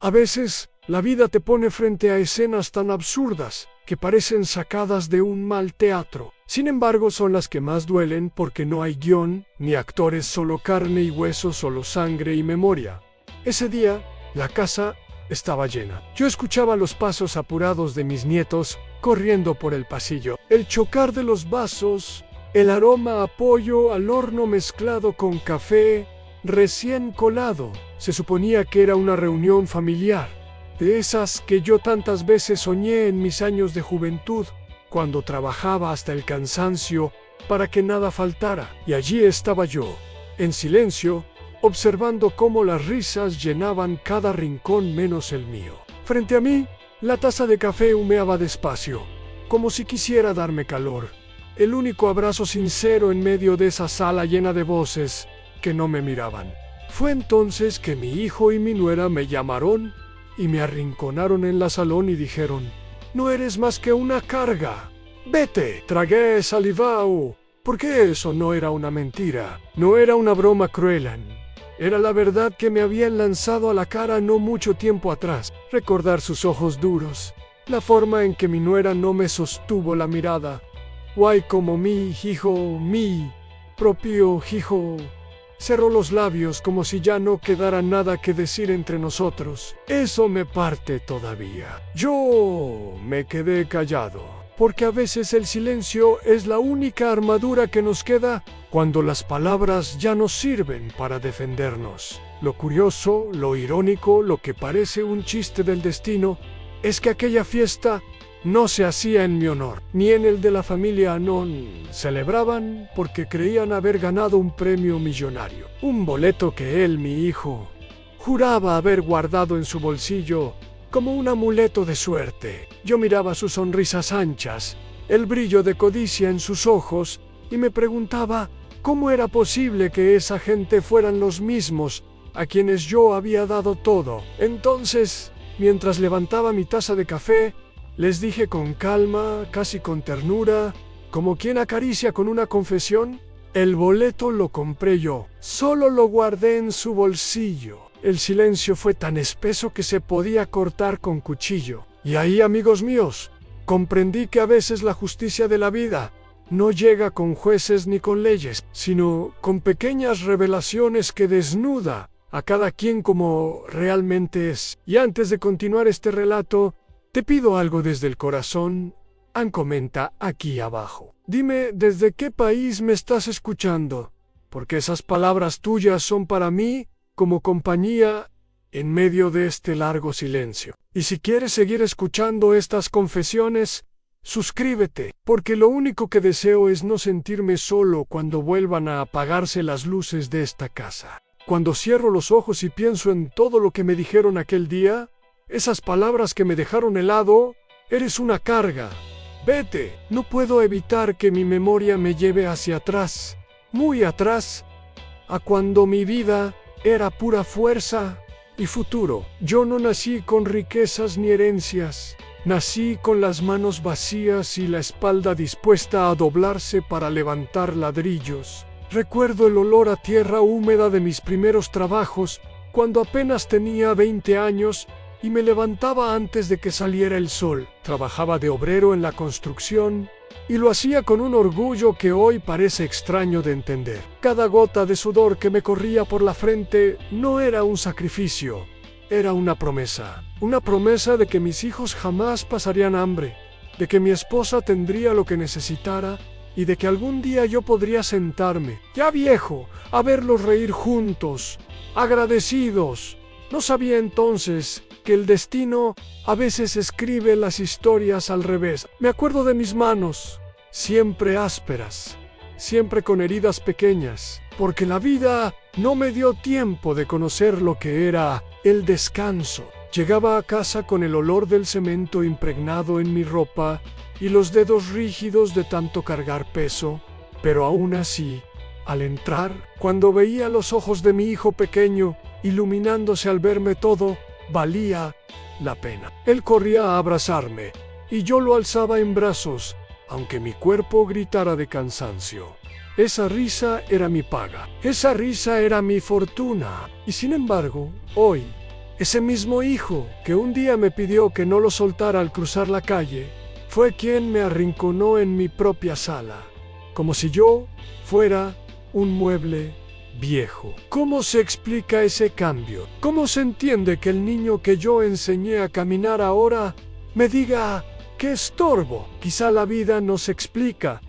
A veces, la vida te pone frente a escenas tan absurdas que parecen sacadas de un mal teatro. Sin embargo, son las que más duelen porque no hay guión, ni actores, solo carne y hueso, solo sangre y memoria. Ese día, la casa estaba llena. Yo escuchaba los pasos apurados de mis nietos corriendo por el pasillo, el chocar de los vasos, el aroma a pollo al horno mezclado con café recién colado. Se suponía que era una reunión familiar, de esas que yo tantas veces soñé en mis años de juventud, cuando trabajaba hasta el cansancio para que nada faltara. Y allí estaba yo, en silencio, observando cómo las risas llenaban cada rincón menos el mío. Frente a mí, la taza de café humeaba despacio, como si quisiera darme calor. El único abrazo sincero en medio de esa sala llena de voces que no me miraban. Fue entonces que mi hijo y mi nuera me llamaron y me arrinconaron en la salón y dijeron: «No eres más que una carga. Vete». Tragué salivao, porque eso no era una mentira, no era una broma cruel. Era la verdad que me habían lanzado a la cara no mucho tiempo atrás. Recordar sus ojos duros, la forma en que mi nuera no me sostuvo la mirada. Guay como mi hijo, mi propio hijo. Cerró los labios como si ya no quedara nada que decir entre nosotros. Eso me parte todavía. Yo me quedé callado, porque a veces el silencio es la única armadura que nos queda cuando las palabras ya no sirven para defendernos. Lo curioso, lo irónico, lo que parece un chiste del destino, es que aquella fiesta no se hacía en mi honor, ni en el de la familia Anon. Celebraban porque creían haber ganado un premio millonario, un boleto que él, mi hijo, juraba haber guardado en su bolsillo como un amuleto de suerte. Yo miraba sus sonrisas anchas, el brillo de codicia en sus ojos, y me preguntaba cómo era posible que esa gente fueran los mismos a quienes yo había dado todo. Entonces, mientras levantaba mi taza de café, les dije con calma, casi con ternura, como quien acaricia con una confesión: «El boleto lo compré yo, solo lo guardé en su bolsillo». El silencio fue tan espeso que se podía cortar con cuchillo. Y ahí, amigos míos, comprendí que a veces la justicia de la vida no llega con jueces ni con leyes, sino con pequeñas revelaciones que desnuda a cada quien como realmente es. Y antes de continuar este relato, te pido algo desde el corazón. Comenta aquí abajo. Dime desde qué país me estás escuchando, porque esas palabras tuyas son para mí como compañía en medio de este largo silencio. Y si quieres seguir escuchando estas confesiones, suscríbete, porque lo único que deseo es no sentirme solo cuando vuelvan a apagarse las luces de esta casa. Cuando cierro los ojos y pienso en todo lo que me dijeron aquel día, esas palabras que me dejaron helado: «Eres una carga. Vete». No puedo evitar que mi memoria me lleve hacia atrás, muy atrás, a cuando mi vida era pura fuerza y futuro. Yo no nací con riquezas ni herencias. Nací con las manos vacías y la espalda dispuesta a doblarse para levantar ladrillos. Recuerdo el olor a tierra húmeda de mis primeros trabajos, cuando apenas tenía 20 años, y me levantaba antes de que saliera el sol. Trabajaba de obrero en la construcción y lo hacía con un orgullo que hoy parece extraño de entender. Cada gota de sudor que me corría por la frente no era un sacrificio, era una promesa de que mis hijos jamás pasarían hambre, de que mi esposa tendría lo que necesitara y de que algún día yo podría sentarme, ya viejo, a verlos reír juntos, agradecidos. No sabía entonces que el destino a veces escribe las historias al revés. Me acuerdo de mis manos, siempre ásperas, siempre con heridas pequeñas, porque la vida no me dio tiempo de conocer lo que era el descanso. Llegaba a casa con el olor del cemento impregnado en mi ropa y los dedos rígidos de tanto cargar peso, pero aún así, al entrar, cuando veía los ojos de mi hijo pequeño iluminándose al verme todo, valía la pena. Él corría a abrazarme y yo lo alzaba en brazos, aunque mi cuerpo gritara de cansancio. Esa risa era mi paga, esa risa era mi fortuna. Y sin embargo, hoy, Ese mismo hijo que un día me pidió que no lo soltara al cruzar la calle, fue quien me arrinconó en mi propia sala, como si yo fuera un mueble viejo. ¿Cómo se explica ese cambio? ¿Cómo se entiende que el niño que yo enseñé a caminar ahora me diga ¡qué estorbo! Quizá la vida no se explica,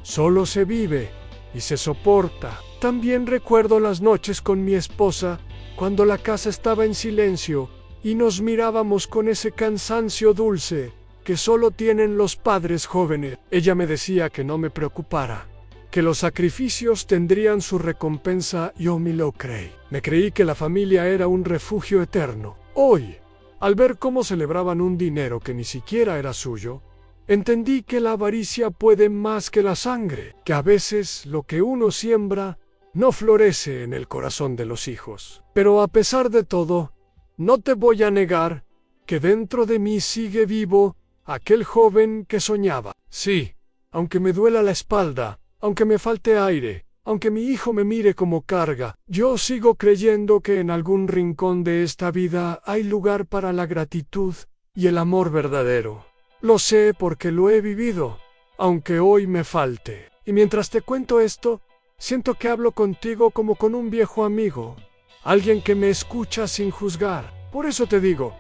solo se vive y se soporta. También recuerdo las noches con mi esposa, cuando la casa estaba en silencio y nos mirábamos con ese cansancio dulce que solo tienen los padres jóvenes. Ella me decía que no me preocupara, que los sacrificios tendrían su recompensa. Yo me lo creí. Me creí que la familia era un refugio eterno. Hoy, al ver cómo celebraban un dinero que ni siquiera era suyo, entendí que la avaricia puede más que la sangre, que a veces lo que uno siembra no florece en el corazón de los hijos. Pero a pesar de todo, no te voy a negar que dentro de mí sigue vivo aquel joven que soñaba. Sí, aunque me duela la espalda, aunque me falte aire, aunque mi hijo me mire como carga, yo sigo creyendo que en algún rincón de esta vida hay lugar para la gratitud y el amor verdadero. Lo sé porque lo he vivido, aunque hoy me falte. Y mientras te cuento esto, siento que hablo contigo como con un viejo amigo, alguien que me escucha sin juzgar. Por eso te digo,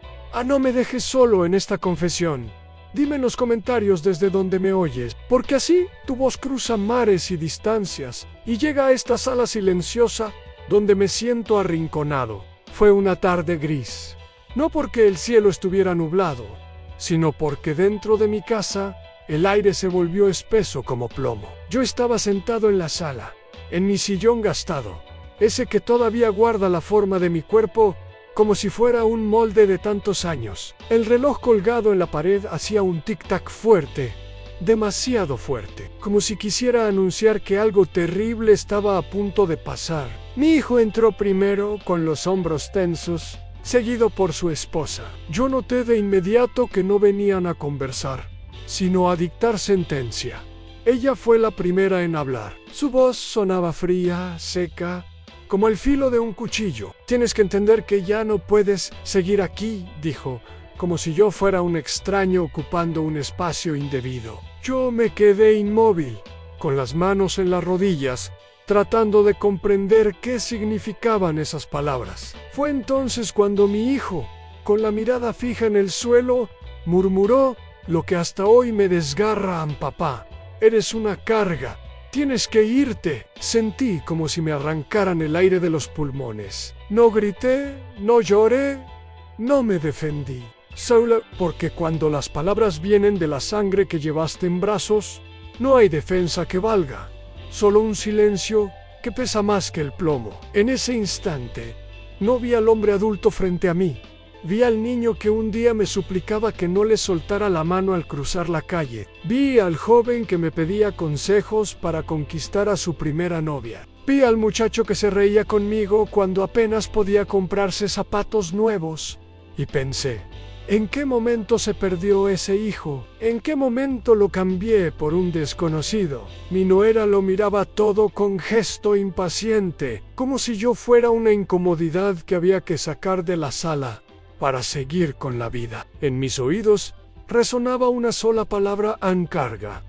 no me dejes solo en esta confesión. Dime en los comentarios desde donde me oyes, porque así tu voz cruza mares y distancias y llega a esta sala silenciosa donde me siento arrinconado. Fue una tarde gris, no porque el cielo estuviera nublado, sino porque dentro de mi casa el aire se volvió espeso como plomo. Yo estaba sentado en la sala, en mi sillón gastado, ese que todavía guarda la forma de mi cuerpo como si fuera un molde de tantos años. El reloj colgado en la pared hacía un tic-tac fuerte, demasiado fuerte, como si quisiera anunciar que algo terrible estaba a punto de pasar. Mi hijo entró primero con los hombros tensos, seguido por su esposa. Yo noté de inmediato que no venían a conversar, sino a dictar sentencia. Ella fue la primera en hablar. Su voz sonaba fría, seca, como el filo de un cuchillo. Tienes que entender que ya no puedes seguir aquí, dijo, como si yo fuera un extraño ocupando un espacio indebido. Yo me quedé inmóvil, con las manos en las rodillas, tratando de comprender qué significaban esas palabras. Fue entonces cuando mi hijo, con la mirada fija en el suelo, murmuró lo que hasta hoy me desgarra, papá. Eres una carga. Tienes que irte. Sentí como si me arrancaran el aire de los pulmones. No grité, no lloré, no me defendí. Solo porque cuando las palabras vienen de la sangre que llevaste en brazos, no hay defensa que valga. Solo un silencio que pesa más que el plomo. En ese instante, no vi al hombre adulto frente a mí. Vi al niño que un día me suplicaba que no le soltara la mano al cruzar la calle. Vi al joven que me pedía consejos para conquistar a su primera novia. Vi al muchacho que se reía conmigo cuando apenas podía comprarse zapatos nuevos. Y pensé, ¿en qué momento se perdió ese hijo? ¿En qué momento lo cambié por un desconocido? Mi nuera lo miraba todo con gesto impaciente, como si yo fuera una incomodidad que había que sacar de la sala para seguir con la vida. En mis oídos resonaba una sola palabra: carga.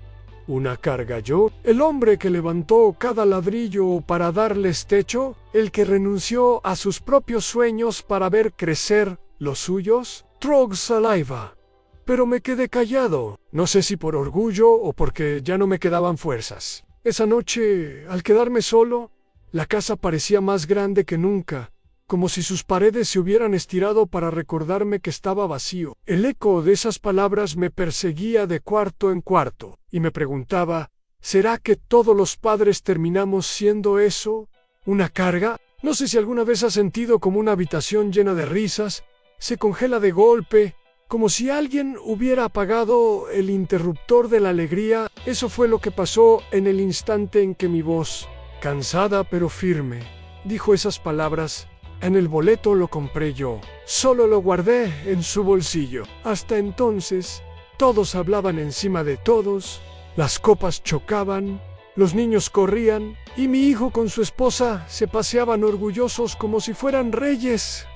¿Una carga yo? ¿El hombre que levantó cada ladrillo para darles techo? ¿El que renunció a sus propios sueños para ver crecer los suyos? Trog saliva. Pero me quedé callado, no sé si por orgullo o porque ya no me quedaban fuerzas. Esa noche, al quedarme solo, la casa parecía más grande que nunca, como si sus paredes se hubieran estirado para recordarme que estaba vacío. El eco de esas palabras me perseguía de cuarto en cuarto, y me preguntaba, ¿será que todos los padres terminamos siendo eso? ¿Una carga? No sé si alguna vez has sentido como una habitación llena de risas se congela de golpe, como si alguien hubiera apagado el interruptor de la alegría. Eso fue lo que pasó en el instante en que mi voz, cansada pero firme, dijo esas palabras. En el boleto lo compré yo, solo lo guardé en su bolsillo. Hasta entonces, todos hablaban encima de todos, las copas chocaban, los niños corrían, y mi hijo con su esposa se paseaban orgullosos como si fueran reyes.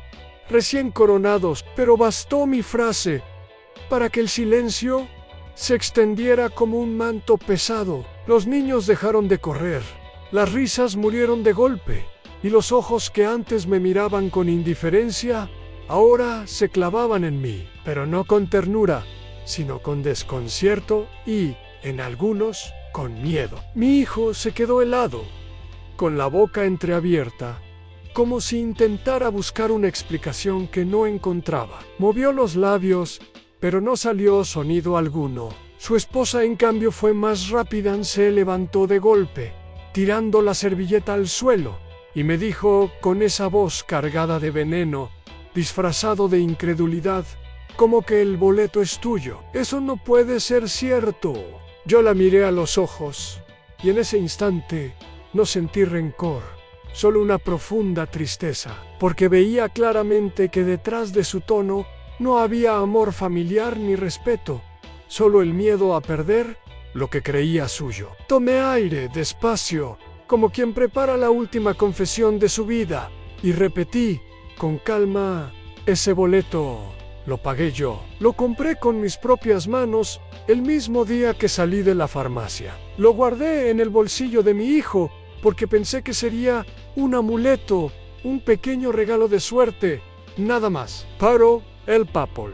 recién coronados, pero bastó mi frase para que el silencio se extendiera como un manto pesado. Los niños dejaron de correr, las risas murieron de golpe, y los ojos que antes me miraban con indiferencia, ahora se clavaban en mí, pero no con ternura, sino con desconcierto y, en algunos, con miedo. Mi hijo se quedó helado, con la boca entreabierta, como si intentara buscar una explicación que no encontraba. Movió los labios, pero no salió sonido alguno. Su esposa, en cambio, fue más rápida. Se levantó de golpe, tirando la servilleta al suelo, y me dijo con esa voz cargada de veneno, disfrazado de incredulidad, como que el boleto es tuyo. Eso no puede ser cierto. Yo la miré a los ojos, y en ese instante no sentí rencor, solo una profunda tristeza, porque veía claramente que detrás de su tono no había amor familiar ni respeto, solo el miedo a perder lo que creía suyo. Tomé aire despacio, como quien prepara la última confesión de su vida, y repetí con calma: ese boleto lo pagué yo. Lo compré con mis propias manos el mismo día que salí de la farmacia. Lo guardé en el bolsillo de mi hijo porque pensé que sería un amuleto, un pequeño regalo de suerte, nada más. Pero el papel,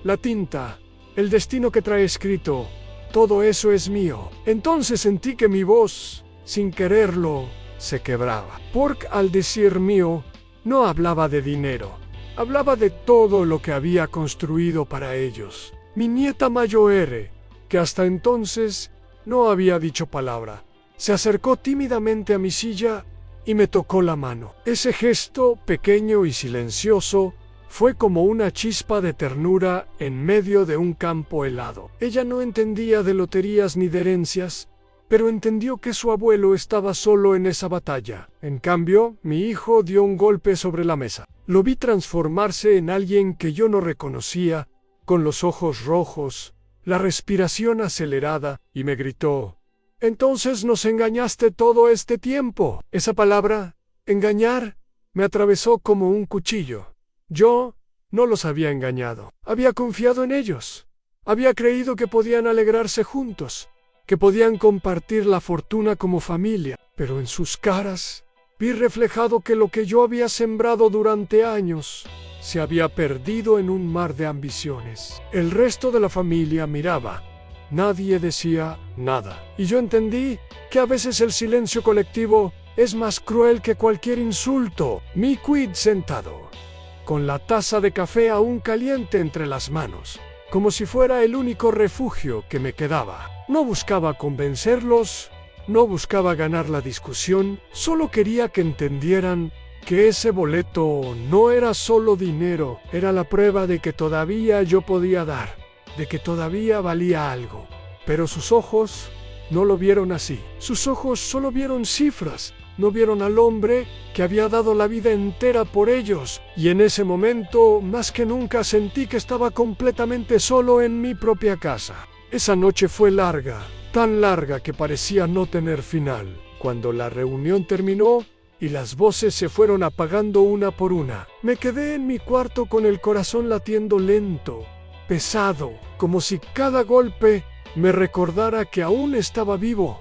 la tinta, el destino que trae escrito, todo eso es mío. Entonces sentí que mi voz, sin quererlo, se quebraba. Porque al decir mío, no hablaba de dinero. Hablaba de todo lo que había construido para ellos. Mi nieta Mayoere, que hasta entonces no había dicho palabra, se acercó tímidamente a mi silla y me tocó la mano. Ese gesto, pequeño y silencioso, fue como una chispa de ternura en medio de un campo helado. Ella no entendía de loterías ni de herencias, pero entendió que su abuelo estaba solo en esa batalla. En cambio, mi hijo dio un golpe sobre la mesa. Lo vi transformarse en alguien que yo no reconocía, con los ojos rojos, la respiración acelerada, y me gritó: «Entonces nos engañaste todo este tiempo». Esa palabra, engañar, me atravesó como un cuchillo. Yo no los había engañado. Había confiado en ellos. Había creído que podían alegrarse juntos, que podían compartir la fortuna como familia, pero en sus caras vi reflejado que lo que yo había sembrado durante años se había perdido en un mar de ambiciones. El resto de la familia miraba. Nadie decía nada. Y yo entendí que a veces el silencio colectivo es más cruel que cualquier insulto. Mi quid sentado, con la taza de café aún caliente entre las manos, como si fuera el único refugio que me quedaba. No buscaba convencerlos, no buscaba ganar la discusión, solo quería que entendieran que ese boleto no era solo dinero, era la prueba de que todavía yo podía dar, de que todavía valía algo. Pero sus ojos no lo vieron así. Sus ojos solo vieron cifras, no vieron al hombre que había dado la vida entera por ellos. Y en ese momento, más que nunca, sentí que estaba completamente solo en mi propia casa. Esa noche fue larga, tan larga que parecía no tener final. Cuando la reunión terminó y las voces se fueron apagando una por una, me quedé en mi cuarto con el corazón latiendo lento, pesado, como si cada golpe me recordara que aún estaba vivo,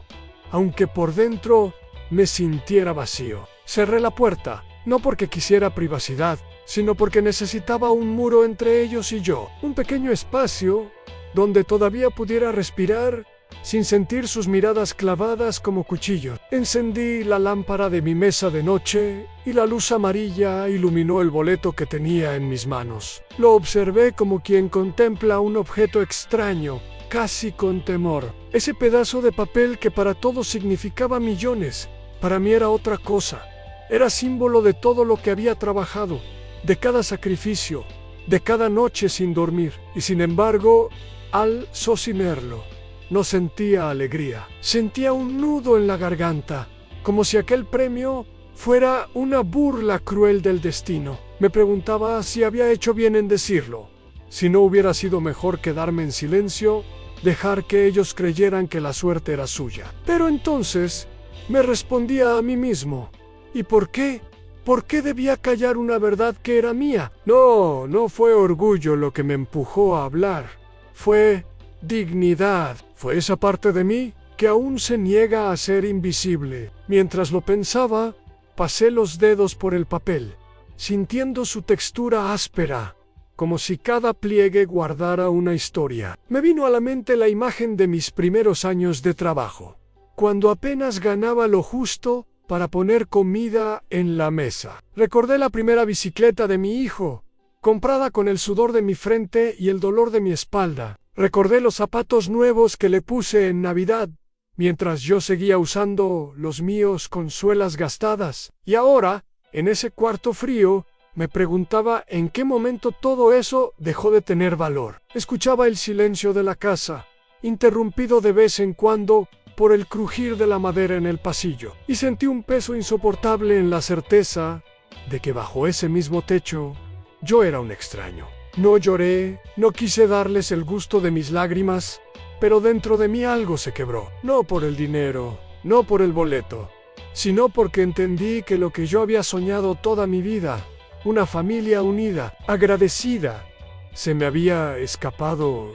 aunque por dentro me sintiera vacío. Cerré la puerta, no porque quisiera privacidad, sino porque necesitaba un muro entre ellos y yo, un pequeño espacio donde todavía pudiera respirar sin sentir sus miradas clavadas como cuchillos. Encendí la lámpara de mi mesa de noche y la luz amarilla iluminó el boleto que tenía en mis manos. Lo observé como quien contempla un objeto extraño, casi con temor. Ese pedazo de papel que para todos significaba millones, para mí era otra cosa. Era símbolo de todo lo que había trabajado, de cada sacrificio, de cada noche sin dormir. Y sin embargo, al sostenerlo, no sentía alegría. Sentía un nudo en la garganta, como si aquel premio fuera una burla cruel del destino. Me preguntaba si había hecho bien en decirlo, si no hubiera sido mejor quedarme en silencio, dejar que ellos creyeran que la suerte era suya. Pero entonces me respondía a mí mismo: ¿y por qué? ¿Por qué debía callar una verdad que era mía? No, no fue orgullo lo que me empujó a hablar. Fue dignidad. Fue esa parte de mí que aún se niega a ser invisible. Mientras lo pensaba, pasé los dedos por el papel, sintiendo su textura áspera, como si cada pliegue guardara una historia. Me vino a la mente la imagen de mis primeros años de trabajo, cuando apenas ganaba lo justo para poner comida en la mesa. Recordé la primera bicicleta de mi hijo, comprada con el sudor de mi frente y el dolor de mi espalda. Recordé los zapatos nuevos que le puse en Navidad, mientras yo seguía usando los míos con suelas gastadas. Y ahora, en ese cuarto frío, me preguntaba en qué momento todo eso dejó de tener valor. Escuchaba el silencio de la casa, interrumpido de vez en cuando por el crujir de la madera en el pasillo, y sentí un peso insoportable en la certeza de que bajo ese mismo techo yo era un extraño. No lloré, no quise darles el gusto de mis lágrimas, pero dentro de mí algo se quebró. No por el dinero, no por el boleto, sino porque entendí que lo que yo había soñado toda mi vida, una familia unida, agradecida, se me había escapado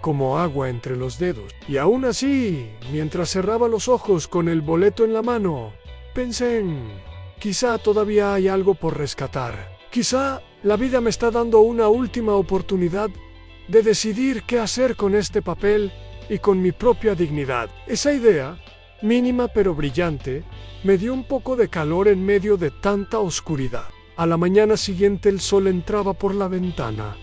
como agua entre los dedos. Y aún así, mientras cerraba los ojos con el boleto en la mano, pensé en: quizá todavía hay algo por rescatar. Quizá la vida me está dando una última oportunidad de decidir qué hacer con este papel y con mi propia dignidad. Esa idea, mínima pero brillante, me dio un poco de calor en medio de tanta oscuridad. A la mañana siguiente el sol entraba por la ventana,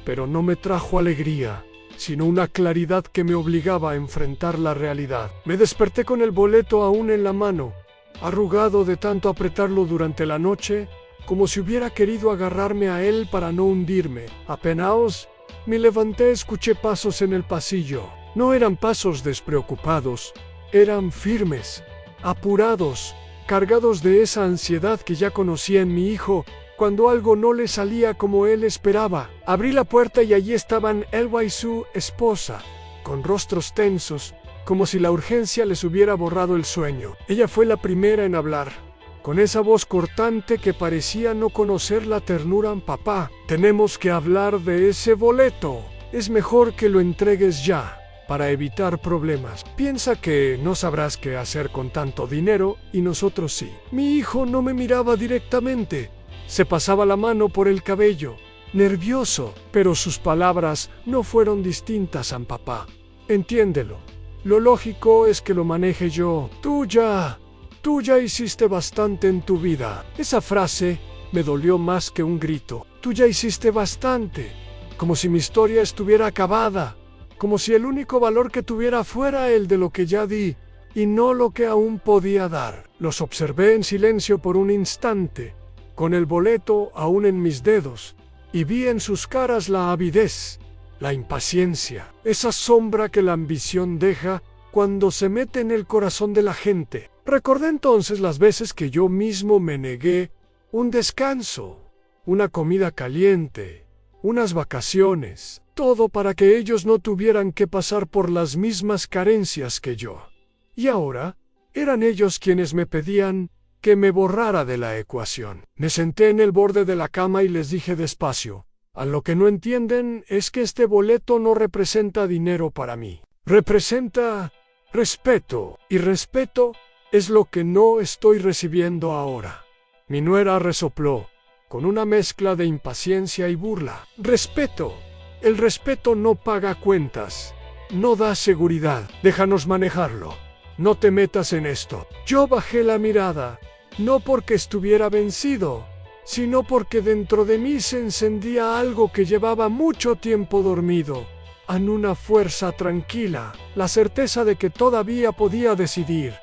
pero no me trajo alegría, sino una claridad que me obligaba a enfrentar la realidad. Me desperté con el boleto aún en la mano, arrugado de tanto apretarlo durante la noche, como si hubiera querido agarrarme a él para no hundirme. Apenas me levanté, escuché pasos en el pasillo. No eran pasos despreocupados, eran firmes, apurados, cargados de esa ansiedad que ya conocía en mi hijo cuando algo no le salía como él esperaba. Abrí la puerta y allí estaban Elba y su esposa, con rostros tensos, como si la urgencia les hubiera borrado el sueño. Ella fue la primera en hablar, con esa voz cortante que parecía no conocer la ternura en papá. Tenemos que hablar de ese boleto. Es mejor que lo entregues ya, para evitar problemas. Piensa que no sabrás qué hacer con tanto dinero y nosotros sí. Mi hijo no me miraba directamente. Se pasaba la mano por el cabello, nervioso, pero sus palabras no fueron distintas a papá. Entiéndelo. Lo lógico es que lo maneje yo. Tú ya hiciste bastante en tu vida. Esa frase me dolió más que un grito. Tú ya hiciste bastante. Como si mi historia estuviera acabada. Como si el único valor que tuviera fuera el de lo que ya di, y no lo que aún podía dar. Los observé en silencio por un instante, con el boleto aún en mis dedos, y vi en sus caras la avidez, la impaciencia, esa sombra que la ambición deja cuando se mete en el corazón de la gente. Recordé entonces las veces que yo mismo me negué un descanso, una comida caliente, unas vacaciones, todo para que ellos no tuvieran que pasar por las mismas carencias que yo. Y ahora, eran ellos quienes me pedían que me borrara de la ecuación. Me senté en el borde de la cama y les dije despacio: a lo que no entienden es que este boleto no representa dinero para mí. Representa respeto, y respeto es lo que no estoy recibiendo ahora. Mi nuera resopló, con una mezcla de impaciencia y burla. Respeto. El respeto no paga cuentas, no da seguridad. Déjanos manejarlo. No te metas en esto. Yo bajé la mirada, no porque estuviera vencido, sino porque dentro de mí se encendía algo que llevaba mucho tiempo dormido, en una fuerza tranquila, la certeza de que todavía podía decidir.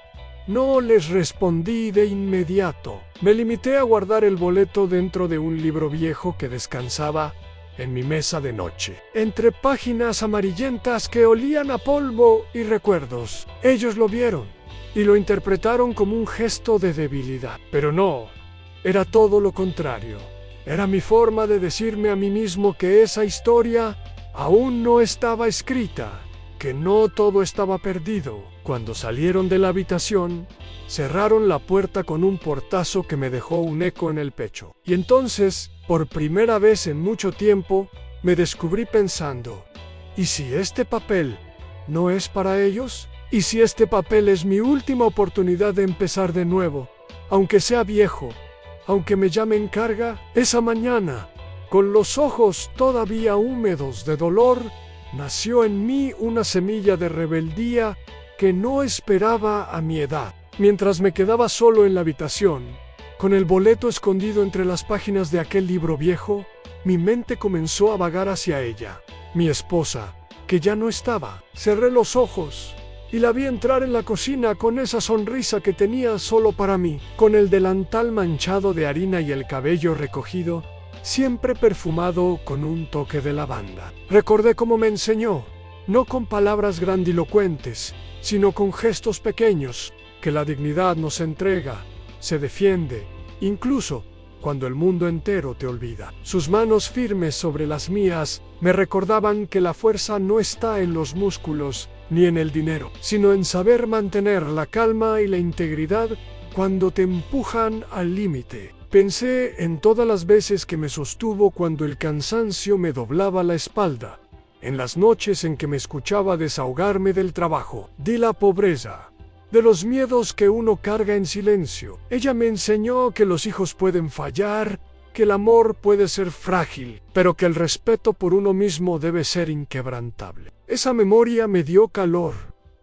No les respondí de inmediato. Me limité a guardar el boleto dentro de un libro viejo que descansaba en mi mesa de noche, entre páginas amarillentas que olían a polvo y recuerdos. Ellos lo vieron y lo interpretaron como un gesto de debilidad. Pero no, era todo lo contrario. Era mi forma de decirme a mí mismo que esa historia aún no estaba escrita, que no todo estaba perdido. Cuando salieron de la habitación, cerraron la puerta con un portazo que me dejó un eco en el pecho. Y entonces, por primera vez en mucho tiempo, me descubrí pensando, ¿y si este papel no es para ellos? ¿Y si este papel es mi última oportunidad de empezar de nuevo? Aunque sea viejo, aunque me llamen carga, esa mañana, con los ojos todavía húmedos de dolor, nació en mí una semilla de rebeldía que no esperaba a mi edad. Mientras me quedaba solo en la habitación, con el boleto escondido entre las páginas de aquel libro viejo, mi mente comenzó a vagar hacia ella, mi esposa, que ya no estaba. Cerré los ojos y la vi entrar en la cocina con esa sonrisa que tenía solo para mí, con el delantal manchado de harina y el cabello recogido, siempre perfumado con un toque de lavanda. Recordé cómo me enseñó, no con palabras grandilocuentes, sino con gestos pequeños, que la dignidad nos entrega, se defiende, incluso cuando el mundo entero te olvida. Sus manos firmes sobre las mías me recordaban que la fuerza no está en los músculos ni en el dinero, sino en saber mantener la calma y la integridad cuando te empujan al límite. Pensé en todas las veces que me sostuvo cuando el cansancio me doblaba la espalda, en las noches en que me escuchaba desahogarme del trabajo, de la pobreza, de los miedos que uno carga en silencio. Ella me enseñó que los hijos pueden fallar, que el amor puede ser frágil, pero que el respeto por uno mismo debe ser inquebrantable. Esa memoria me dio calor,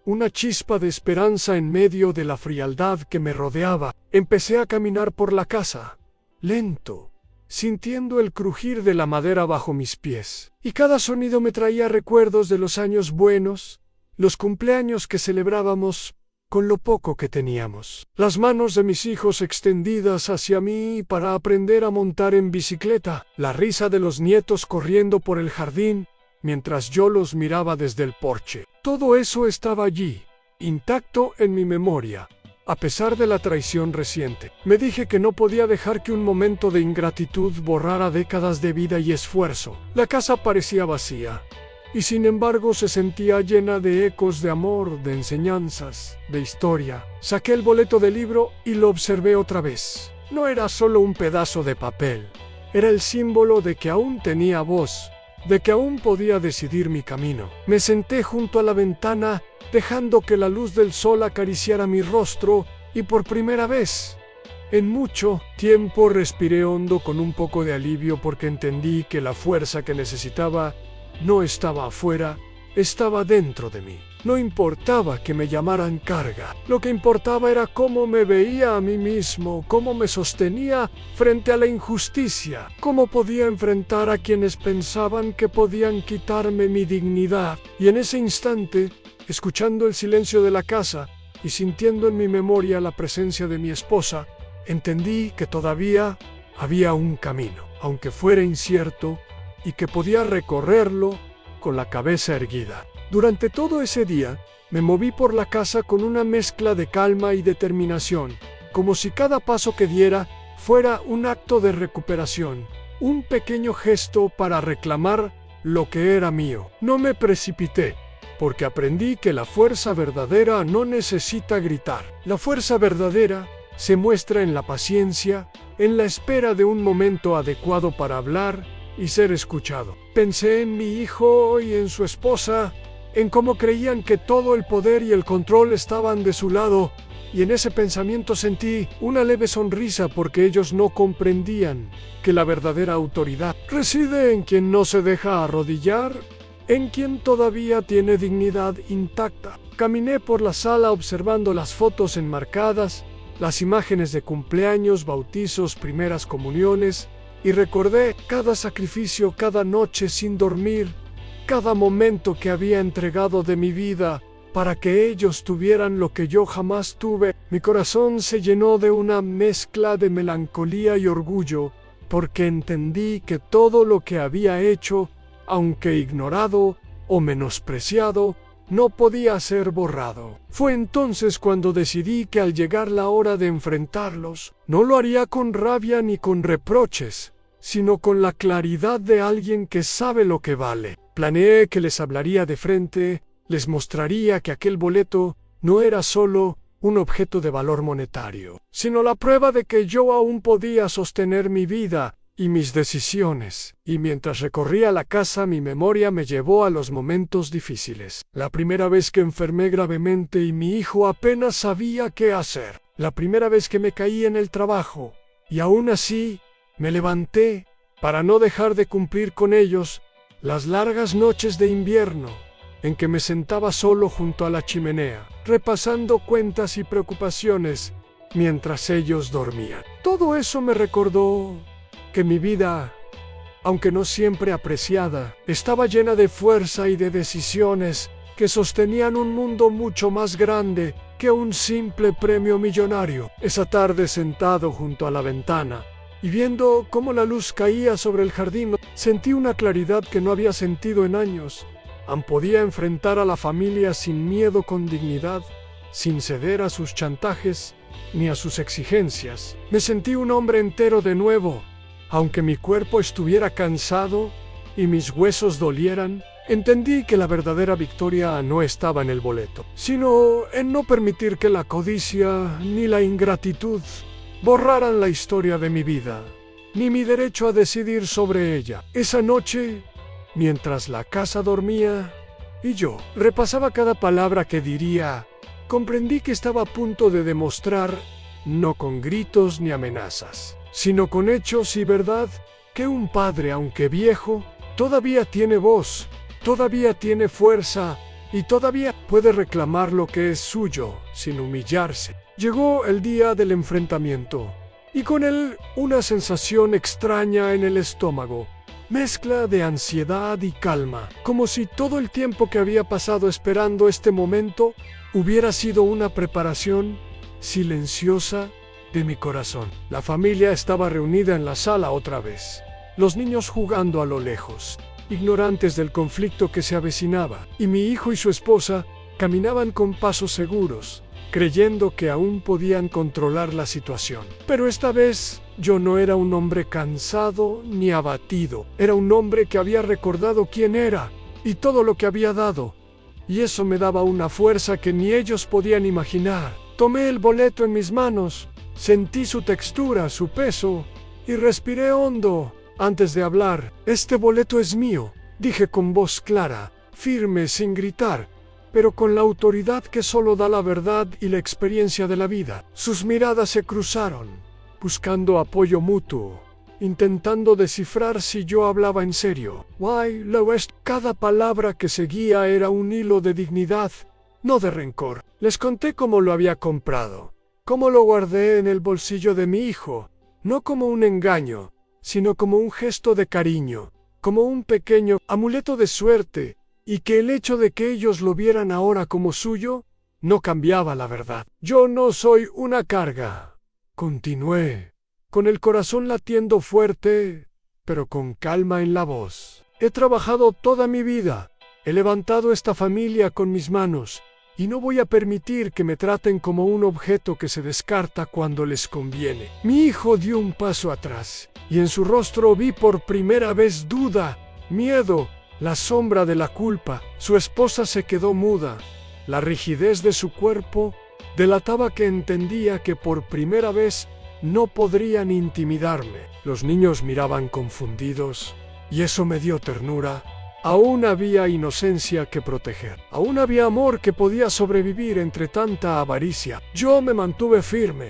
una chispa de esperanza en medio de la frialdad que me rodeaba. Empecé a caminar por la casa, lento, sintiendo el crujir de la madera bajo mis pies, y cada sonido me traía recuerdos de los años buenos, los cumpleaños que celebrábamos con lo poco que teníamos. Las manos de mis hijos extendidas hacia mí para aprender a montar en bicicleta, la risa de los nietos corriendo por el jardín, mientras yo los miraba desde el porche. Todo eso estaba allí, intacto en mi memoria, a pesar de la traición reciente. Me dije que no podía dejar que un momento de ingratitud borrara décadas de vida y esfuerzo. La casa parecía vacía, y sin embargo se sentía llena de ecos de amor, de enseñanzas, de historia. Saqué el boleto del libro y lo observé otra vez. No era solo un pedazo de papel, era el símbolo de que aún tenía voz, de que aún podía decidir mi camino. Me senté junto a la ventana, dejando que la luz del sol acariciara mi rostro, y por primera vez en mucho tiempo respiré hondo con un poco de alivio, porque entendí que la fuerza que necesitaba no estaba afuera, estaba dentro de mí. No importaba que me llamaran carga, lo que importaba era cómo me veía a mí mismo, cómo me sostenía frente a la injusticia, cómo podía enfrentar a quienes pensaban que podían quitarme mi dignidad. Y en ese instante, escuchando el silencio de la casa y sintiendo en mi memoria la presencia de mi esposa, entendí que todavía había un camino, aunque fuera incierto, y que podía recorrerlo con la cabeza erguida. Durante todo ese día, me moví por la casa con una mezcla de calma y determinación, como si cada paso que diera fuera un acto de recuperación, un pequeño gesto para reclamar lo que era mío. No me precipité, porque aprendí que la fuerza verdadera no necesita gritar. La fuerza verdadera se muestra en la paciencia, en la espera de un momento adecuado para hablar y ser escuchado. Pensé en mi hijo y en su esposa, en cómo creían que todo el poder y el control estaban de su lado, y en ese pensamiento sentí una leve sonrisa, porque ellos no comprendían que la verdadera autoridad reside en quien no se deja arrodillar, en quien todavía tiene dignidad intacta. Caminé por la sala observando las fotos enmarcadas, las imágenes de cumpleaños, bautizos, primeras comuniones, y recordé cada sacrificio, cada noche sin dormir, cada momento que había entregado de mi vida para que ellos tuvieran lo que yo jamás tuve. Mi corazón se llenó de una mezcla de melancolía y orgullo, porque entendí que todo lo que había hecho, aunque ignorado o menospreciado, no podía ser borrado. Fue entonces cuando decidí que al llegar la hora de enfrentarlos, no lo haría con rabia ni con reproches, sino con la claridad de alguien que sabe lo que vale. Planeé que les hablaría de frente, les mostraría que aquel boleto no era solo un objeto de valor monetario, sino la prueba de que yo aún podía sostener mi vida y mis decisiones. Y mientras recorría la casa, mi memoria me llevó a los momentos difíciles. La primera vez que enfermé gravemente y mi hijo apenas sabía qué hacer. La primera vez que me caí en el trabajo. Y aún así, me levanté para no dejar de cumplir con ellos las largas noches de invierno en que me sentaba solo junto a la chimenea, repasando cuentas y preocupaciones mientras ellos dormían. Todo eso me recordó que mi vida, aunque no siempre apreciada, estaba llena de fuerza y de decisiones que sostenían un mundo mucho más grande que un simple premio millonario. Esa tarde, sentado junto a la ventana y viendo cómo la luz caía sobre el jardín, sentí una claridad que no había sentido en años. Podía enfrentar a la familia sin miedo, con dignidad, sin ceder a sus chantajes ni a sus exigencias. Me sentí un hombre entero de nuevo. Aunque mi cuerpo estuviera cansado y mis huesos dolieran, entendí que la verdadera victoria no estaba en el boleto, sino en no permitir que la codicia ni la ingratitud borraran la historia de mi vida, ni mi derecho a decidir sobre ella. Esa noche, mientras la casa dormía y yo repasaba cada palabra que diría, comprendí que estaba a punto de demostrar, no con gritos ni amenazas, sino con hechos y verdad, que un padre, aunque viejo, todavía tiene voz, todavía tiene fuerza y todavía puede reclamar lo que es suyo sin humillarse. Llegó el día del enfrentamiento y con él una sensación extraña en el estómago, mezcla de ansiedad y calma, como si todo el tiempo que había pasado esperando este momento hubiera sido una preparación silenciosa de mi corazón. La familia estaba reunida en la sala otra vez, los niños jugando a lo lejos, ignorantes del conflicto que se avecinaba, y mi hijo y su esposa caminaban con pasos seguros, creyendo que aún podían controlar la situación. Pero esta vez yo no era un hombre cansado ni abatido, era un hombre que había recordado quién era y todo lo que había dado, y eso me daba una fuerza que ni ellos podían imaginar. Tomé el boleto en mis manos, sentí su textura, su peso, y respiré hondo antes de hablar. Este boleto es mío, dije con voz clara, firme, sin gritar, pero con la autoridad que solo da la verdad y la experiencia de la vida. Sus miradas se cruzaron, buscando apoyo mutuo, intentando descifrar si yo hablaba en serio. Why, Lewis, cada palabra que seguía era un hilo de dignidad, no de rencor. Les conté cómo lo había comprado, cómo lo guardé en el bolsillo de mi hijo, no como un engaño, sino como un gesto de cariño, como un pequeño amuleto de suerte, y que el hecho de que ellos lo vieran ahora como suyo no cambiaba la verdad. Yo no soy una carga, continué, con el corazón latiendo fuerte, pero con calma en la voz. He trabajado toda mi vida, he levantado esta familia con mis manos, y no voy a permitir que me traten como un objeto que se descarta cuando les conviene. Mi hijo dio un paso atrás, y en su rostro vi por primera vez duda, miedo, la sombra de la culpa. Su esposa se quedó muda. La rigidez de su cuerpo delataba que entendía que por primera vez no podrían intimidarme. Los niños miraban confundidos, y eso me dio ternura. Aún había inocencia que proteger. Aún había amor que podía sobrevivir entre tanta avaricia. Yo me mantuve firme,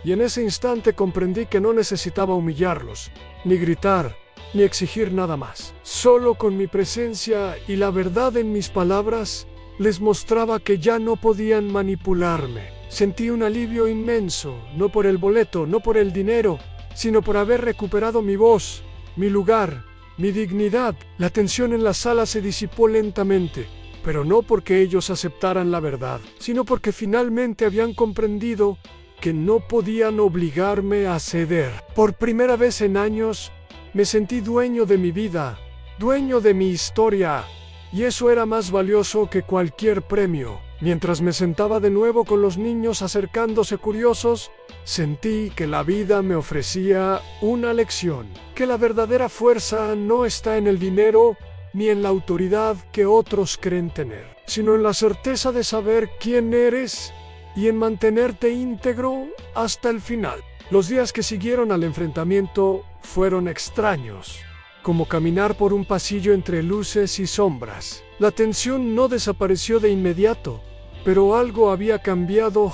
y en ese instante comprendí que no necesitaba humillarlos, ni gritar, ni exigir nada más. Solo con mi presencia y la verdad en mis palabras, les mostraba que ya no podían manipularme. Sentí un alivio inmenso, no por el boleto, no por el dinero, sino por haber recuperado mi voz, mi lugar, mi dignidad. La tensión en la sala se disipó lentamente, pero no porque ellos aceptaran la verdad, sino porque finalmente habían comprendido que no podían obligarme a ceder. Por primera vez en años, me sentí dueño de mi vida, dueño de mi historia, y eso era más valioso que cualquier premio. Mientras me sentaba de nuevo con los niños acercándose curiosos, sentí que la vida me ofrecía una lección, que la verdadera fuerza no está en el dinero ni en la autoridad que otros creen tener, sino en la certeza de saber quién eres y en mantenerte íntegro hasta el final. Los días que siguieron al enfrentamiento fueron extraños, como caminar por un pasillo entre luces y sombras. La tensión no desapareció de inmediato, pero algo había cambiado.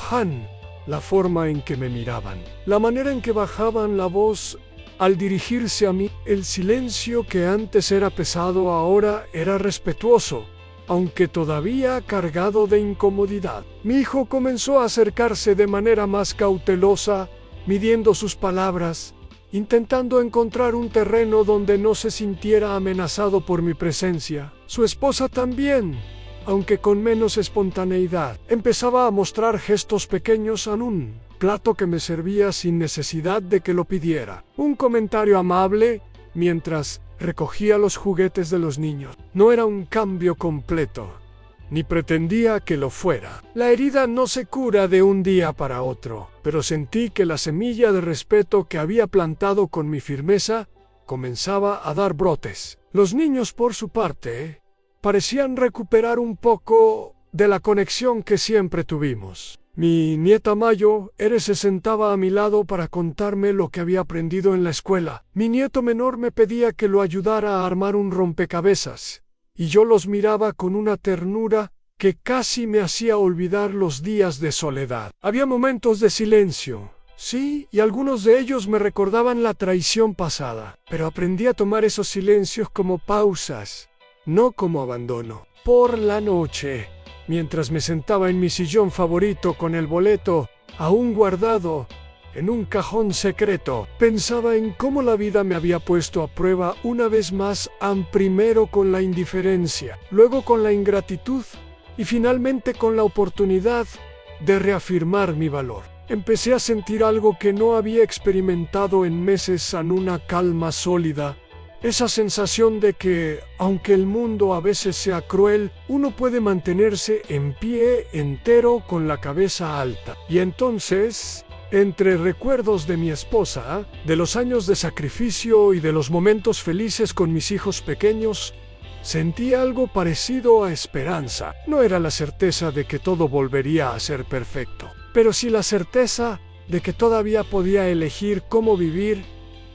La forma en que me miraban, la manera en que bajaban la voz al dirigirse a mí. El silencio que antes era pesado ahora era respetuoso, aunque todavía cargado de incomodidad. Mi hijo comenzó a acercarse de manera más cautelosa, midiendo sus palabras, intentando encontrar un terreno donde no se sintiera amenazado por mi presencia. Su esposa también, aunque con menos espontaneidad, empezaba a mostrar gestos pequeños en un plato que me servía sin necesidad de que lo pidiera. Un comentario amable mientras recogía los juguetes de los niños. No era un cambio completo, ni pretendía que lo fuera. La herida no se cura de un día para otro, pero sentí que la semilla de respeto que había plantado con mi firmeza comenzaba a dar brotes. Los niños, por su parte, parecían recuperar un poco de la conexión que siempre tuvimos. Mi nieta Mayo se sentaba a mi lado para contarme lo que había aprendido en la escuela. Mi nieto menor me pedía que lo ayudara a armar un rompecabezas, y yo los miraba con una ternura que casi me hacía olvidar los días de soledad. Había momentos de silencio, sí, y algunos de ellos me recordaban la traición pasada, pero aprendí a tomar esos silencios como pausas, no como abandono. Por la noche, mientras me sentaba en mi sillón favorito con el boleto aún guardado en un cajón secreto, pensaba en cómo la vida me había puesto a prueba una vez más, primero con la indiferencia, luego con la ingratitud y finalmente con la oportunidad de reafirmar mi valor. Empecé a sentir algo que no había experimentado en meses, en una calma sólida. Esa sensación de que, aunque el mundo a veces sea cruel, uno puede mantenerse en pie entero con la cabeza alta. Y entonces, entre recuerdos de mi esposa, de los años de sacrificio y de los momentos felices con mis hijos pequeños, sentí algo parecido a esperanza. No era la certeza de que todo volvería a ser perfecto, pero sí la certeza de que todavía podía elegir cómo vivir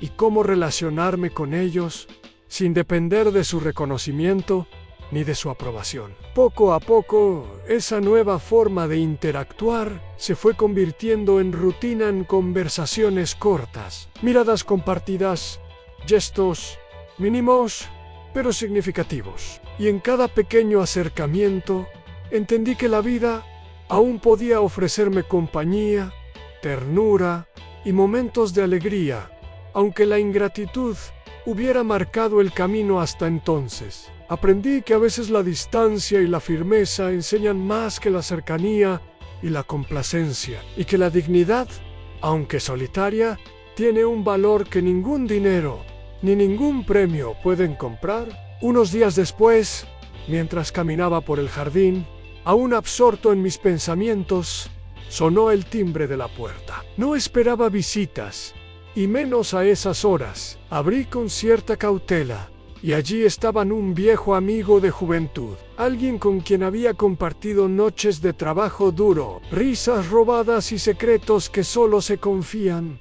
y cómo relacionarme con ellos, sin depender de su reconocimiento ni de su aprobación. Poco a poco, esa nueva forma de interactuar se fue convirtiendo en rutina, en conversaciones cortas, miradas compartidas, gestos mínimos pero significativos. Y en cada pequeño acercamiento, entendí que la vida aún podía ofrecerme compañía, ternura y momentos de alegría, aunque la ingratitud hubiera marcado el camino hasta entonces. Aprendí que a veces la distancia y la firmeza enseñan más que la cercanía y la complacencia, y que la dignidad, aunque solitaria, tiene un valor que ningún dinero ni ningún premio pueden comprar. Unos días después, mientras caminaba por el jardín, aún absorto en mis pensamientos, sonó el timbre de la puerta. No esperaba visitas, y menos a esas horas. Abrí con cierta cautela, y allí estaban un viejo amigo de juventud, alguien con quien había compartido noches de trabajo duro, risas robadas y secretos que solo se confían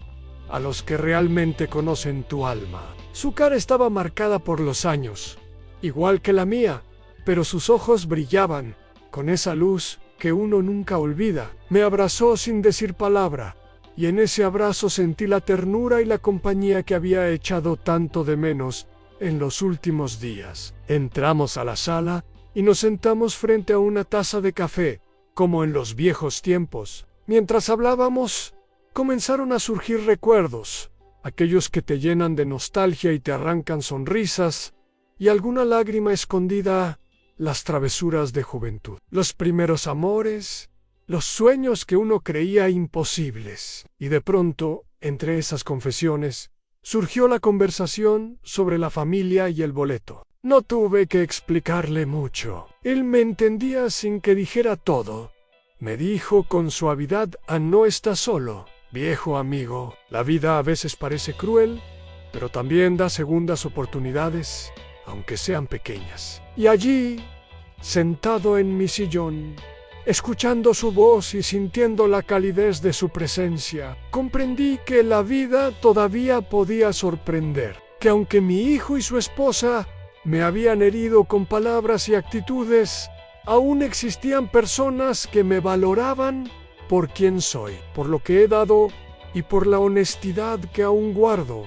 a los que realmente conocen tu alma. Su cara estaba marcada por los años, igual que la mía, pero sus ojos brillaban con esa luz que uno nunca olvida. Me abrazó sin decir palabra, y en ese abrazo sentí la ternura y la compañía que había echado tanto de menos en los últimos días. Entramos a la sala y nos sentamos frente a una taza de café, como en los viejos tiempos. Mientras hablábamos, comenzaron a surgir recuerdos, aquellos que te llenan de nostalgia y te arrancan sonrisas, y alguna lágrima escondida, las travesuras de juventud, los primeros amores, los sueños que uno creía imposibles. Y de pronto, entre esas confesiones, surgió la conversación sobre la familia y el boleto. No tuve que explicarle mucho. Él me entendía sin que dijera todo. Me dijo con suavidad: no estás solo, viejo amigo. La vida a veces parece cruel, pero también da segundas oportunidades. aunque sean pequeñas. Y allí, sentado en mi sillón, escuchando su voz y sintiendo la calidez de su presencia, comprendí que la vida todavía podía sorprender, que aunque mi hijo y su esposa me habían herido con palabras y actitudes, aún existían personas que me valoraban por quien soy, por lo que he dado y por la honestidad que aún guardo.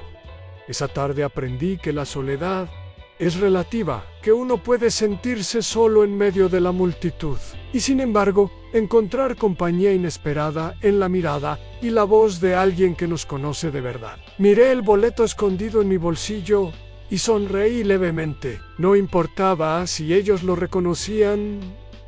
Esa tarde aprendí que la soledad es relativa, que uno puede sentirse solo en medio de la multitud, y sin embargo, encontrar compañía inesperada en la mirada y la voz de alguien que nos conoce de verdad. Miré el boleto escondido en mi bolsillo y sonreí levemente. No importaba si ellos lo reconocían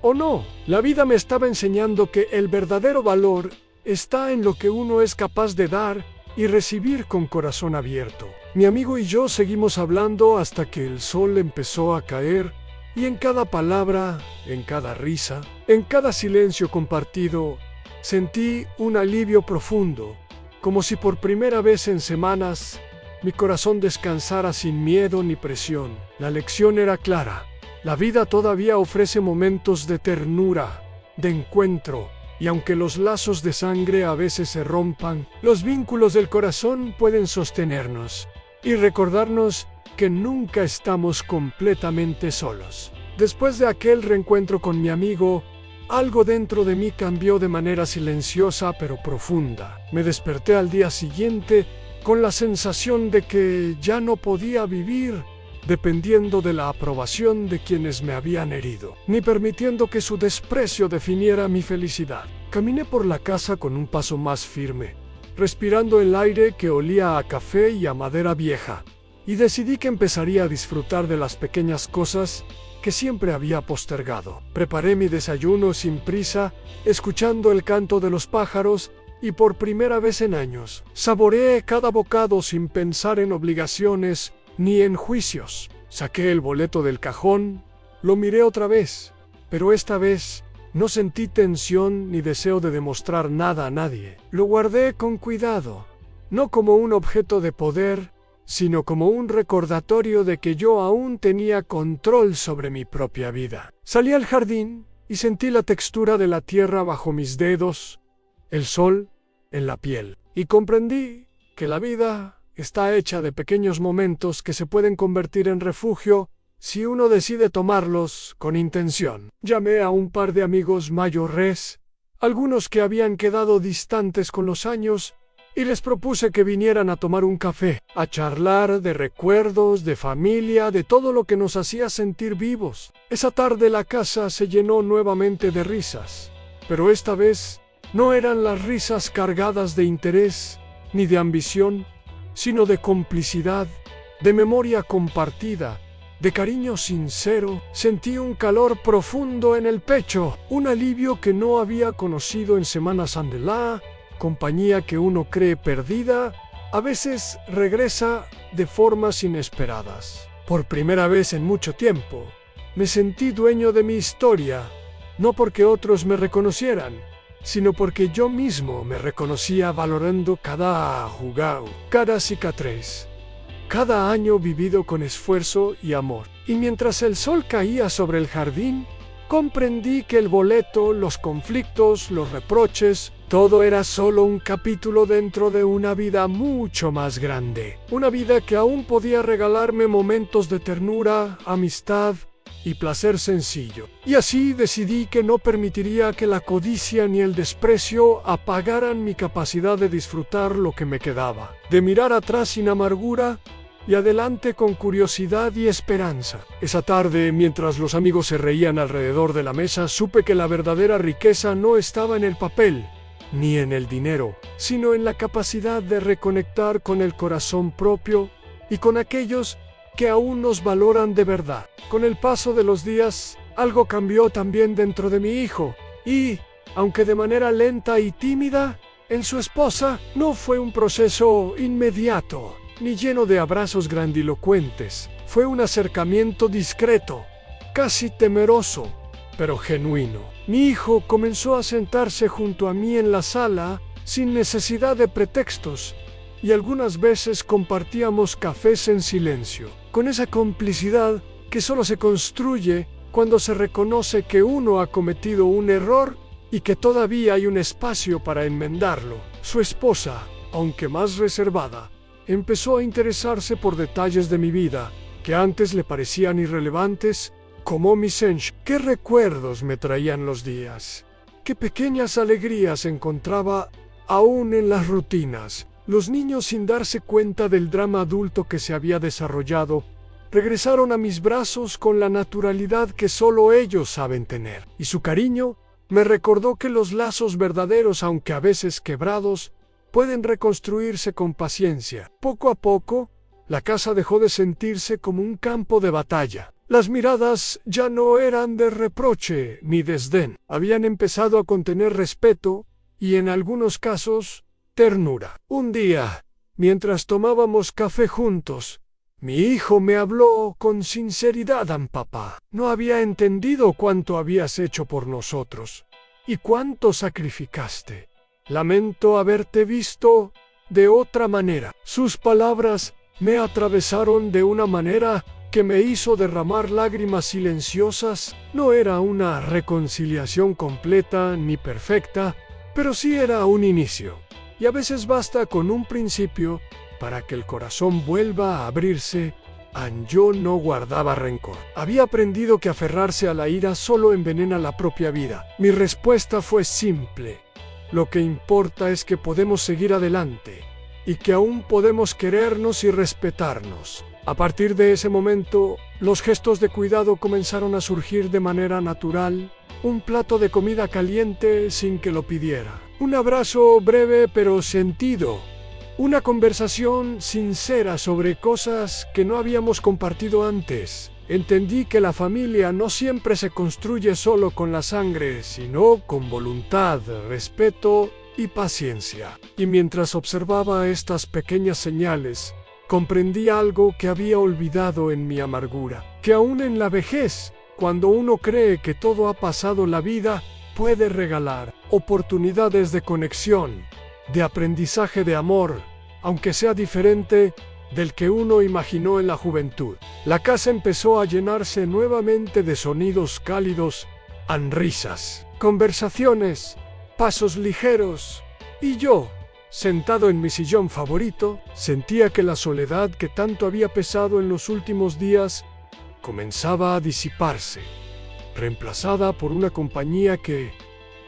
o no. La vida me estaba enseñando que el verdadero valor está en lo que uno es capaz de dar y recibir con corazón abierto. Mi amigo y yo seguimos hablando hasta que el sol empezó a caer, y en cada palabra, en cada risa, en cada silencio compartido, sentí un alivio profundo, como si por primera vez en semanas mi corazón descansara sin miedo ni presión. La lección era clara: la vida todavía ofrece momentos de ternura, de encuentro, y aunque los lazos de sangre a veces se rompan, los vínculos del corazón pueden sostenernos y recordarnos que nunca estamos completamente solos. Después de aquel reencuentro con mi amigo, algo dentro de mí cambió de manera silenciosa pero profunda. Me desperté al día siguiente con la sensación de que ya no podía vivir dependiendo de la aprobación de quienes me habían herido, ni permitiendo que su desprecio definiera mi felicidad. Caminé por la casa con un paso más firme, respirando el aire que olía a café y a madera vieja, y decidí que empezaría a disfrutar de las pequeñas cosas que siempre había postergado. Preparé mi desayuno sin prisa, escuchando el canto de los pájaros, y por primera vez en años, saboreé cada bocado sin pensar en obligaciones ni en juicios. Saqué el boleto del cajón, lo miré otra vez, pero esta vez no sentí tensión ni deseo de demostrar nada a nadie. Lo guardé con cuidado, no como un objeto de poder, sino como un recordatorio de que yo aún tenía control sobre mi propia vida. Salí al jardín y sentí la textura de la tierra bajo mis dedos, el sol en la piel, y comprendí que la vida está hecha de pequeños momentos que se pueden convertir en refugio si uno decide tomarlos con intención. Llamé a un par de amigos mayores, algunos que habían quedado distantes con los años, y les propuse que vinieran a tomar un café, a charlar de recuerdos, de familia, de todo lo que nos hacía sentir vivos. Esa tarde la casa se llenó nuevamente de risas, pero esta vez no eran las risas cargadas de interés ni de ambición, sino de complicidad, de memoria compartida, de cariño sincero. Sentí un calor profundo en el pecho, un alivio que no había conocido en semanas. La compañía que uno cree perdida a veces regresa de formas inesperadas. Por primera vez en mucho tiempo, me sentí dueño de mi historia, no porque otros me reconocieran, sino porque yo mismo me reconocía valorando cada jugado, cada cicatriz, cada año vivido con esfuerzo y amor. Y mientras el sol caía sobre el jardín, comprendí que el boleto, los conflictos, los reproches, todo era solo un capítulo dentro de una vida mucho más grande. Una vida que aún podía regalarme momentos de ternura, amistad y placer sencillo. Y así decidí que no permitiría que la codicia ni el desprecio apagaran mi capacidad de disfrutar lo que me quedaba, de mirar atrás sin amargura y adelante con curiosidad y esperanza. Esa tarde, mientras los amigos se reían alrededor de la mesa, supe que la verdadera riqueza no estaba en el papel ni en el dinero, sino en la capacidad de reconectar con el corazón propio y con aquellos que aún nos valoran de verdad. Con el paso de los días, algo cambió también dentro de mi hijo, y, aunque de manera lenta y tímida, en su esposa no fue un proceso inmediato, ni lleno de abrazos grandilocuentes. Fue un acercamiento discreto, casi temeroso, pero genuino. Mi hijo comenzó a sentarse junto a mí en la sala, sin necesidad de pretextos, y algunas veces compartíamos cafés en silencio. con esa complicidad que solo se construye cuando se reconoce que uno ha cometido un error y que todavía hay un espacio para enmendarlo. Su esposa, aunque más reservada, empezó a interesarse por detalles de mi vida que antes le parecían irrelevantes, como mi sench. ¿Qué recuerdos me traían los días? ¿Qué pequeñas alegrías encontraba aún en las rutinas? Los niños, sin darse cuenta del drama adulto que se había desarrollado, regresaron a mis brazos con la naturalidad que solo ellos saben tener. Y su cariño me recordó que los lazos verdaderos, aunque a veces quebrados, pueden reconstruirse con paciencia. Poco a poco, la casa dejó de sentirse como un campo de batalla. Las miradas ya no eran de reproche ni desdén. Habían empezado a contener respeto y, en algunos casos, ternura. Un día, mientras tomábamos café juntos, mi hijo me habló con sinceridad. Papá, no había entendido cuánto habías hecho por nosotros y cuánto sacrificaste. Lamento haberte visto de otra manera. Sus palabras me atravesaron de una manera que me hizo derramar lágrimas silenciosas. No era una reconciliación completa ni perfecta, pero sí era un inicio. Y a veces basta con un principio para que el corazón vuelva a abrirse. Yo no guardaba rencor. Había aprendido que aferrarse a la ira solo envenena la propia vida. Mi respuesta fue simple. Lo que importa es que podemos seguir adelante y que aún podemos querernos y respetarnos. A partir de ese momento, los gestos de cuidado comenzaron a surgir de manera natural. Un plato de comida caliente sin que lo pidiera. Un abrazo breve pero sentido. Una conversación sincera sobre cosas que no habíamos compartido antes. Entendí que la familia no siempre se construye solo con la sangre, sino con voluntad, respeto y paciencia. Y mientras observaba estas pequeñas señales, comprendí algo que había olvidado en mi amargura, que aún en la vejez, cuando uno cree que todo ha pasado, la vida puede regalar oportunidades de conexión, de aprendizaje, de amor, aunque sea diferente del que uno imaginó en la juventud. La casa empezó a llenarse nuevamente de sonidos cálidos, risas, conversaciones, pasos ligeros, y yo, sentado en mi sillón favorito, sentía que la soledad que tanto había pesado en los últimos días comenzaba a disiparse, reemplazada por una compañía que,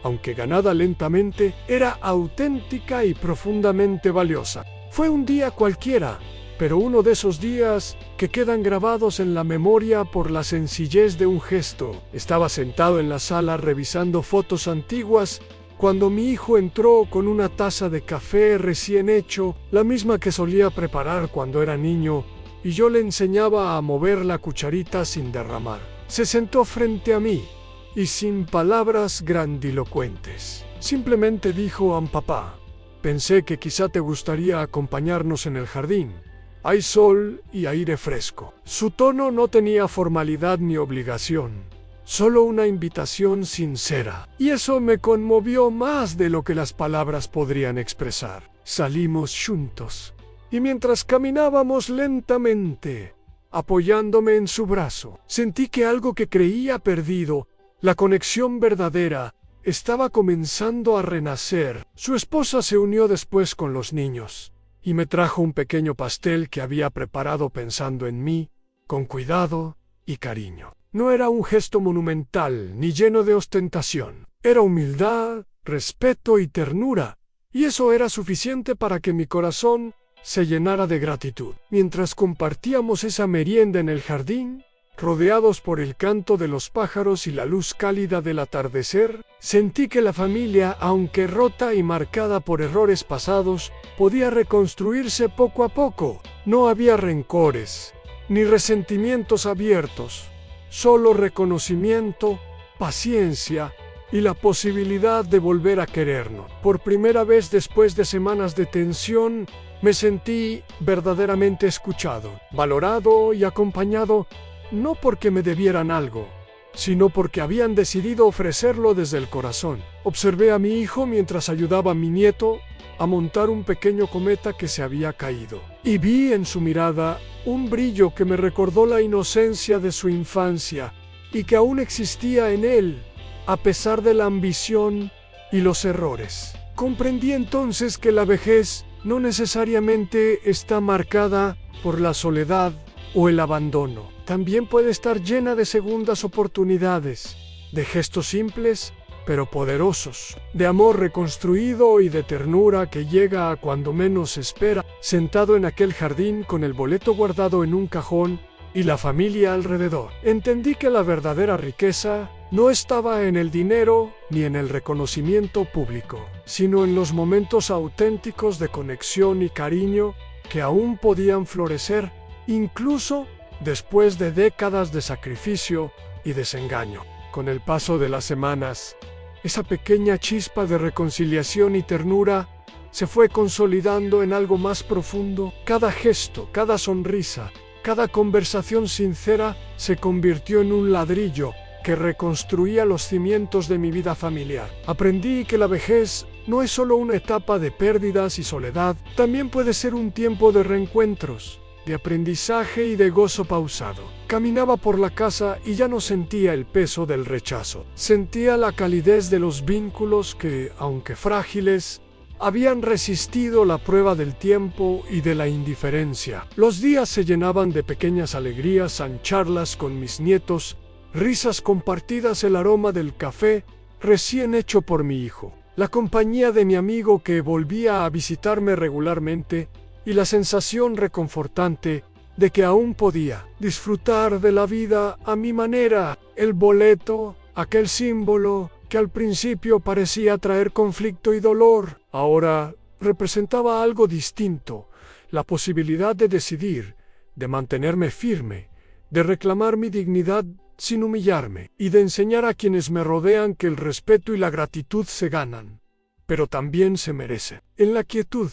aunque ganada lentamente, era auténtica y profundamente valiosa. Fue un día cualquiera, pero uno de esos días que quedan grabados en la memoria por la sencillez de un gesto. Estaba sentado en la sala revisando fotos antiguas cuando mi hijo entró con una taza de café recién hecho, la misma que solía preparar cuando era niño, y yo le enseñaba a mover la cucharita sin derramar. Se sentó frente a mí y, sin palabras grandilocuentes, simplemente dijo: papá, pensé que quizá te gustaría acompañarnos en el jardín. Hay sol y aire fresco. Su tono no tenía formalidad ni obligación, solo una invitación sincera. Y eso me conmovió más de lo que las palabras podrían expresar. Salimos juntos, y mientras caminábamos lentamente, apoyándome en su brazo, sentí que algo que creía perdido, la conexión verdadera, estaba comenzando a renacer. Su esposa se unió después con los niños y me trajo un pequeño pastel que había preparado pensando en mí, con cuidado y cariño. No era un gesto monumental ni lleno de ostentación. Era humildad, respeto y ternura, y eso era suficiente para que mi corazón se llenara de gratitud. Mientras compartíamos esa merienda en el jardín, rodeados por el canto de los pájaros y la luz cálida del atardecer, sentí que la familia, aunque rota y marcada por errores pasados, podía reconstruirse poco a poco. No había rencores, ni resentimientos abiertos, solo reconocimiento, paciencia y la posibilidad de volver a querernos. Por primera vez después de semanas de tensión, me sentí verdaderamente escuchado, valorado y acompañado, no porque me debieran algo, sino porque habían decidido ofrecerlo desde el corazón. Observé a mi hijo mientras ayudaba a mi nieto a montar un pequeño cometa que se había caído, y vi en su mirada un brillo que me recordó la inocencia de su infancia y que aún existía en él, a pesar de la ambición y los errores. Comprendí entonces que la vejez no necesariamente está marcada por la soledad o el abandono. También puede estar llena de segundas oportunidades, de gestos simples pero poderosos, de amor reconstruido y de ternura que llega a cuando menos se espera, sentado en aquel jardín con el boleto guardado en un cajón y la familia alrededor. Entendí que la verdadera riqueza no estaba en el dinero ni en el reconocimiento público, sino en los momentos auténticos de conexión y cariño que aún podían florecer, incluso después de décadas de sacrificio y desengaño. Con el paso de las semanas, esa pequeña chispa de reconciliación y ternura se fue consolidando en algo más profundo. Cada gesto, cada sonrisa, cada conversación sincera se convirtió en un ladrillo que reconstruía los cimientos de mi vida familiar. Aprendí que la vejez no es solo una etapa de pérdidas y soledad, también puede ser un tiempo de reencuentros, de aprendizaje y de gozo pausado. Caminaba por la casa y ya no sentía el peso del rechazo. Sentía la calidez de los vínculos que, aunque frágiles, habían resistido la prueba del tiempo y de la indiferencia. Los días se llenaban de pequeñas alegrías, charlas con mis nietos, risas compartidas, el aroma del café recién hecho por mi hijo, la compañía de mi amigo que volvía a visitarme regularmente y la sensación reconfortante de que aún podía disfrutar de la vida a mi manera. El boleto, aquel símbolo que al principio parecía traer conflicto y dolor, ahora representaba algo distinto, la posibilidad de decidir, de mantenerme firme, de reclamar mi dignidad sin humillarme, y de enseñar a quienes me rodean que el respeto y la gratitud se ganan, pero también se merecen. En la quietud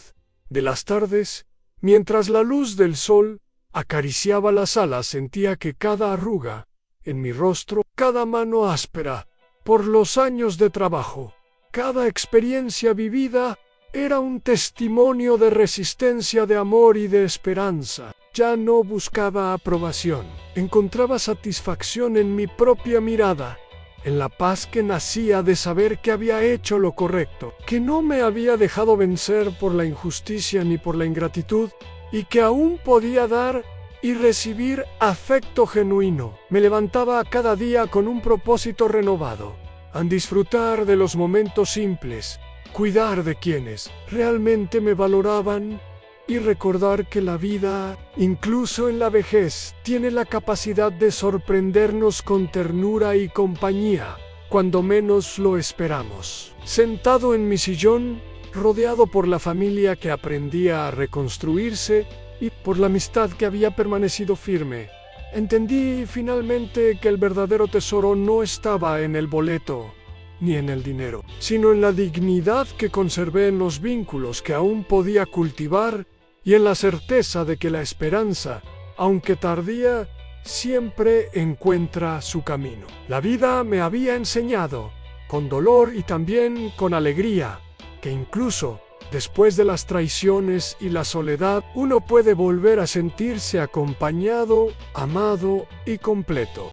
de las tardes, mientras la luz del sol acariciaba las alas, sentía que cada arruga en mi rostro, cada mano áspera por los años de trabajo, cada experiencia vivida era un testimonio de resistencia, de amor y de esperanza. Ya no buscaba aprobación, encontraba satisfacción en mi propia mirada, en la paz que nacía de saber que había hecho lo correcto, que no me había dejado vencer por la injusticia ni por la ingratitud, y que aún podía dar y recibir afecto genuino. Me levantaba cada día con un propósito renovado, a disfrutar de los momentos simples, cuidar de quienes realmente me valoraban y recordar que la vida, incluso en la vejez, tiene la capacidad de sorprendernos con ternura y compañía, cuando menos lo esperamos. Sentado en mi sillón, rodeado por la familia que aprendía a reconstruirse y por la amistad que había permanecido firme, entendí finalmente que el verdadero tesoro no estaba en el boleto ni en el dinero, sino en la dignidad que conservé en los vínculos que aún podía cultivar y en la certeza de que la esperanza, aunque tardía, siempre encuentra su camino. La vida me había enseñado, con dolor y también con alegría, que incluso después de las traiciones y la soledad, uno puede volver a sentirse acompañado, amado y completo.